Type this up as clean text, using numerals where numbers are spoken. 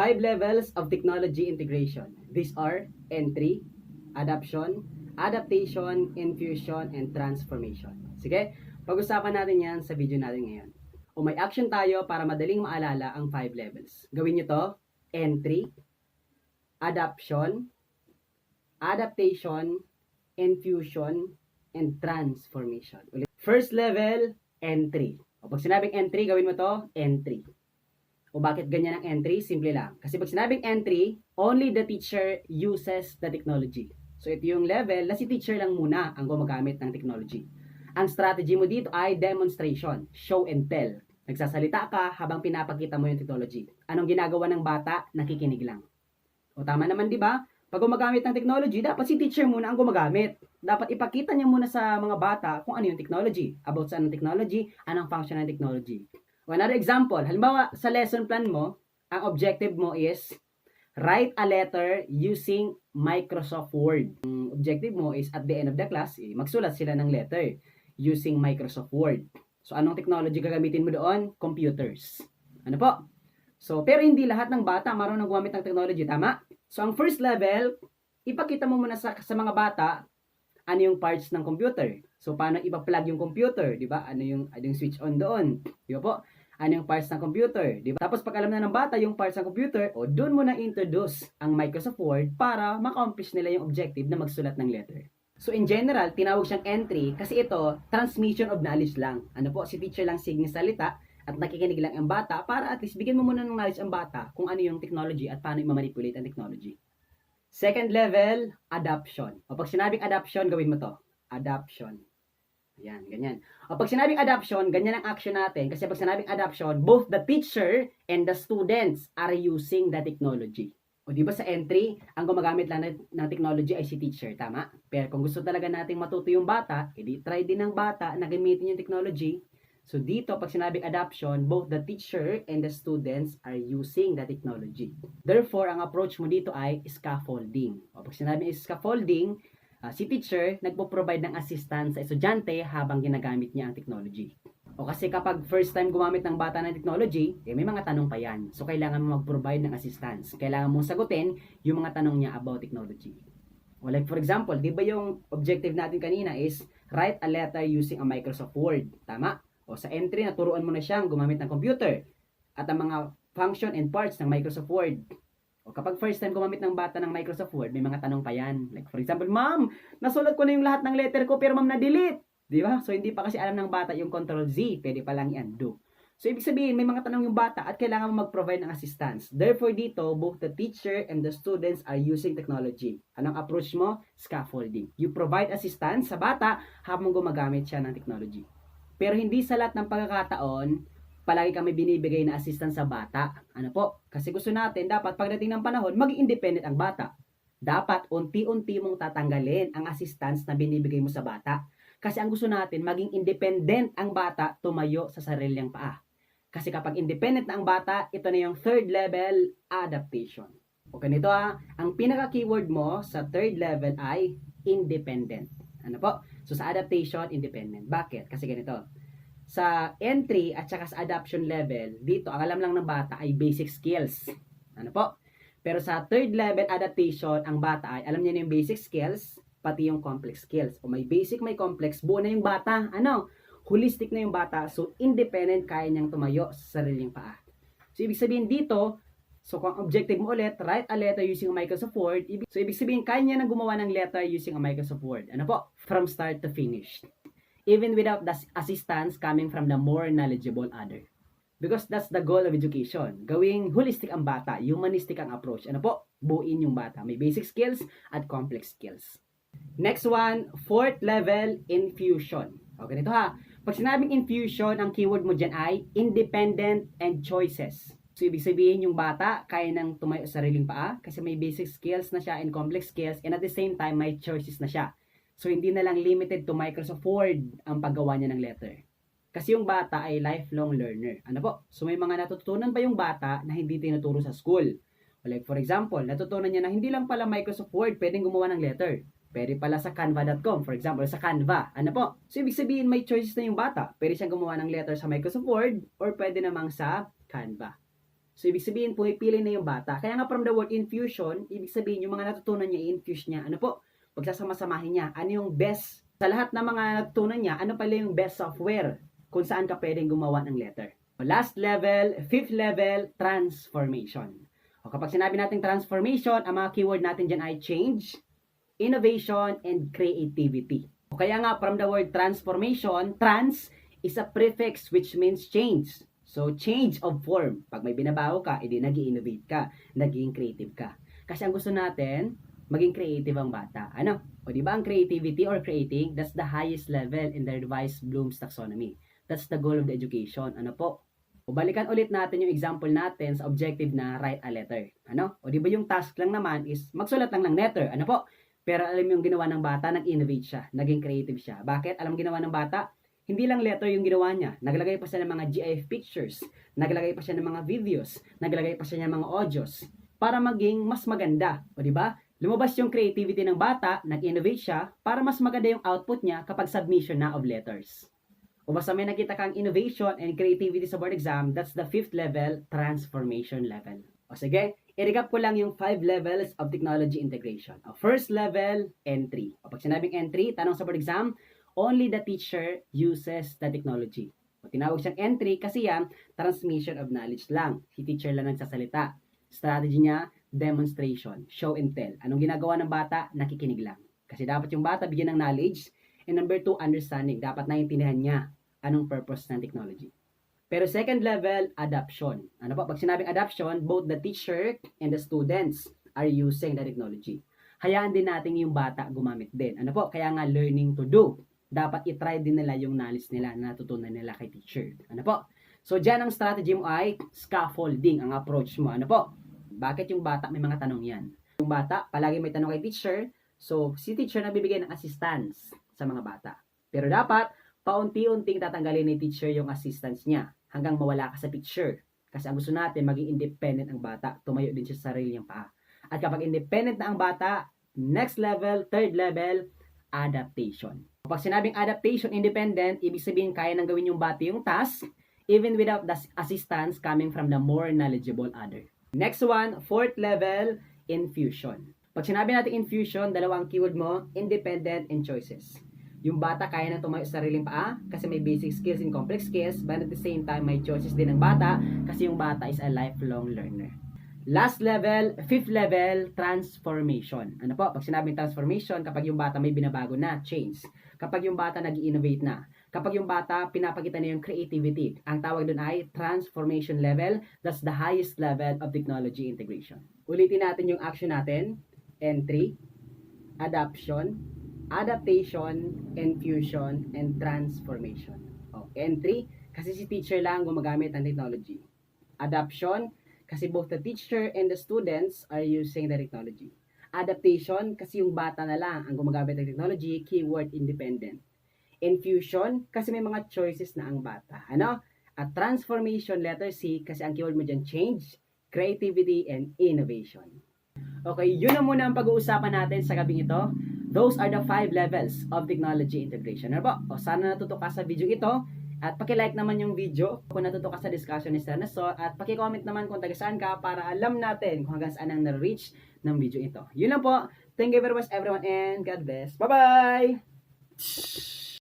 5 levels of technology integration. These are entry, adoption, adaptation, infusion, and transformation. Sige, pag-usapan natin yan sa video natin ngayon. O may action tayo para madaling maalala ang 5 levels. Gawin nyo to, entry, adoption, adaptation, infusion, and transformation. Ulit. First level, entry. O pag sinabing entry, gawin mo to, entry. O bakit ganyan ang entry? Simple lang. Kasi pag sinabing entry, only the teacher uses the technology. So ito yung level na si teacher lang muna ang gumagamit ng technology. Ang strategy mo dito ay demonstration, show and tell. Nagsasalita ka habang pinapakita mo yung technology. Anong ginagawa ng bata? Nakikinig lang. O tama naman, di ba? Pag gumagamit ng technology, dapat si teacher muna ang gumagamit. Dapat ipakita niya muna sa mga bata kung ano yung technology, about saan ang technology, anong function ng technology. O another example, halimbawa sa lesson plan mo, ang objective mo is write a letter using Microsoft Word. Ang objective mo is at the end of the class, magsulat sila ng letter using Microsoft Word. So anong technology gagamitin mo doon? Computers. Ano po? So pero hindi lahat ng bata marunong gumamit ng technology, tama? So ang first level, ipakita mo muna sa mga bata ano yung parts ng computer. So paano ipa-plug yung computer, di ba? Ano yung switch on doon? Di ba po? Ano yung parts ng computer, di ba? Tapos pag alam na ng bata yung parts ng computer, o doon mo na introduce ang Microsoft Word para ma-accomplish nila yung objective na magsulat ng letter. So in general, tinawag siyang entry kasi ito, transmission of knowledge lang. Ano po, si teacher lang salita at nakikinig lang ang bata para at least bigyan mo muna ng knowledge ang bata kung ano yung technology at paano i-manipulate ang technology. Second level, adoption. O pag sinabing adoption, gawin mo to. Adoption. Ayan, ganyan. O pag sinabing adoption, ganyan ang action natin. Kasi pag sinabing adoption, both the teacher and the students are using the technology. O di ba sa entry, ang gumagamit lang ng technology ay si teacher, tama? Pero kung gusto talaga nating matuto yung bata, edi try din ng bata na gamitin yung technology. So dito, pag sinabing adoption, both the teacher and the students are using the technology. Therefore, ang approach mo dito ay scaffolding. O pag sinabing scaffolding, si teacher nagpo-provide ng assistance sa estudyante habang ginagamit niya ang technology. O kasi kapag first time gumamit ng bata ng technology, may mga tanong pa yan. So kailangan mo mag-provide ng assistance. Kailangan mong sagutin yung mga tanong niya about technology. O like for example, di ba yung objective natin kanina is write a letter using a Microsoft Word. Tama? O sa entry, naturuan mo na siyang gumamit ng computer at ang mga function and parts ng Microsoft Word. O kapag first time gumamit ng bata ng Microsoft Word, may mga tanong pa yan. Like for example, ma'am, nasulat ko na yung lahat ng letter ko pero ma'am na-delete. Di ba? So hindi pa kasi alam ng bata yung Control Z, pwede pa lang i-undo. So ibig sabihin, may mga tanong yung bata at kailangan mo mag-provide ng assistance. Therefore dito, both the teacher and the students are using technology. Anong approach mo? Scaffolding. You provide assistance sa bata habang gumagamit siya ng technology. Pero hindi sa lahat ng pagkakataon, palagi kami binibigay na assistance sa bata. Ano po? Kasi gusto natin, dapat pagdating ng panahon, maging independent ang bata. Dapat unti-unti mong tatanggalin ang assistance na binibigay mo sa bata. Kasi ang gusto natin, maging independent ang bata tumayo sa sariling paa. Kasi kapag independent na ang bata, ito na yung third level, adaptation. O ganito ang pinaka-keyword mo sa third level ay independent. Ano po? So sa adaptation, independent. Bakit? Kasi ganito. Sa entry at saka sa adoption level, dito ang alam lang ng bata ay basic skills. Ano po? Pero sa third level adaptation, ang bata ay alam niya na yung basic skills, pati yung complex skills. O may basic, may complex, buo na yung bata. Ano? Holistic na yung bata. So, independent, kaya niyang tumayo sa sariling paa. So, ibig sabihin dito, so kung objective mo ulit, write a letter using a Microsoft Word. So, ibig sabihin, kaya niya nang gumawa ng letter using a Microsoft Word. Ano po? From start to finish. Even without the assistance coming from the more knowledgeable other. Because that's the goal of education. Gawing holistic ang bata, humanistic ang approach. Ano po? Buuin yung bata. May basic skills at complex skills. Next one, fourth level, infusion. O ganito Pag sinabing infusion, ang keyword mo dyan ay independent and choices. So, ibig sabihin yung bata, kaya nang tumayo sa sariling paa kasi may basic skills na siya and complex skills and at the same time, may choices na siya. So, hindi na lang limited to Microsoft Word ang paggawa niya ng letter. Kasi yung bata ay lifelong learner. Ano po? So, may mga natutunan pa yung bata na hindi tinuturo sa school. Like for example, natutunan niya na hindi lang pala Microsoft Word pwedeng gumawa ng letter. Pwede pala sa canva.com, for example, sa Canva. Ano po? So, ibig sabihin, may choices na yung bata. Pwede siyang gumawa ng letter sa Microsoft Word or pwede namang sa Canva. So, ibig sabihin, pumipili na yung bata. Kaya nga from the word infusion, ibig sabihin, yung mga natutunan niya, i-infuse niya. Ano po? Pagsasama-samahin niya. Ano yung best? Sa lahat ng mga natutunan niya, ano pala yung best software kung saan ka pwedeng gumawa ng letter? Last level, fifth level, transformation. O kapag sinabi natin transformation, ang mga keyword natin dyan ay change, innovation, and creativity. O kaya nga, from the word transformation, trans is a prefix which means change. So, change of form. Pag may binabago ka, edi nag-i-innovate ka, naging creative ka. Kasi ang gusto natin, maging creative ang bata. Ano? O di ba ang creativity or creating, that's the highest level in the revised Bloom's taxonomy. That's the goal of the education. Ano po? O balikan ulit natin yung example natin sa objective na write a letter. Ano? O di ba yung task lang naman is magsulat lang ng letter. Ano po? Pero alam mo yung ginawa ng bata, nag-innovate siya, naging creative siya. Bakit? Alam ginawa ng bata? Hindi lang letter yung ginawa niya. Naglagay pa siya ng mga GIF pictures, naglagay pa siya ng mga videos, naglagay pa siya ng mga audios para maging mas maganda. O di ba? Lumabas yung creativity ng bata, nag-innovate siya para mas maganda yung output niya kapag submission na of letters. O basta may nakita kang innovation and creativity sa board exam, that's the fifth level, transformation level. O sige, i-recap ko lang yung 5 levels of technology integration. O first level, entry. O pag sinabing entry, tanong sa board exam, only the teacher uses the technology. O tinawag siyang entry kasi yan, transmission of knowledge lang. Si teacher lang nagsasalita. Strategy niya, demonstration, show and tell. Anong ginagawa ng bata? Nakikinig lang. Kasi dapat yung bata bigyan ng knowledge. And number 2, understanding. Dapat naiintindihan niya anong purpose ng technology. Pero second level, adoption. Ano po? Pag sinabing adoption, both the teacher and the students are using the technology. Hayaan din natin yung bata gumamit din. Ano po? Kaya nga learning to do. Dapat itry din nila yung knowledge nila na natutunan nila kay teacher. Ano po? So, dyan ang strategy mo ay scaffolding, ang approach mo. Ano po? Bakit yung bata may mga tanong yan? Yung bata, palagi may tanong kay teacher. So, si teacher nagbibigay ng assistance sa mga bata. Pero dapat, paunti-unting tatanggalin ni teacher yung assistance niya hanggang mawala ka sa picture. Kasi ang gusto natin, maging independent ang bata. Tumayo din siya sa sarili niyang paa. At kapag independent na ang bata, next level, third level, adaptation. Kapag sinabing adaptation, independent, ibig sabihin kaya nang gawin yung bata yung task, even without the assistance coming from the more knowledgeable other. Next one, fourth level, infusion. Pag sinabi natin infusion, dalawang keyword mo, independent and choices. Yung bata kaya nang tumayo sa sariling paa kasi may basic skills and complex skills, but at the same time, may choices din ng bata kasi yung bata is a lifelong learner. Last level, fifth level, transformation. Ano po? Pag sinabing transformation, kapag yung bata may binabago na, change. Kapag yung bata nag-innovate na. Kapag yung bata pinapakita na yung creativity. Ang tawag doon ay transformation level. That's the highest level of technology integration. Ulitin natin yung action natin. Entry, adoption, adaptation, infusion, and transformation. Entry, kasi si teacher lang gumagamit ng technology. Adoption, kasi both the teacher and the students are using the technology. Adaptation, kasi yung bata na lang ang gumagamit ng technology, keyword independent. Infusion, kasi may mga choices na ang bata. Ano? At transformation, letter C, kasi ang keyword mo dyan, change, creativity, and innovation. Okay, yun na muna ang pag-uusapan natin sa gabing ito. Those are the 5 levels of technology integration. Ano ba? O sana natuto ka sa video ito. At paki-like naman yung video kung natuto ka sa discussion ni Sir Nestor. At paki-comment naman kung taga saan ka para alam natin kung hanggang saan ang na-reach ng video ito. Yun lang po. Thank you very much everyone and God bless. Bye-bye!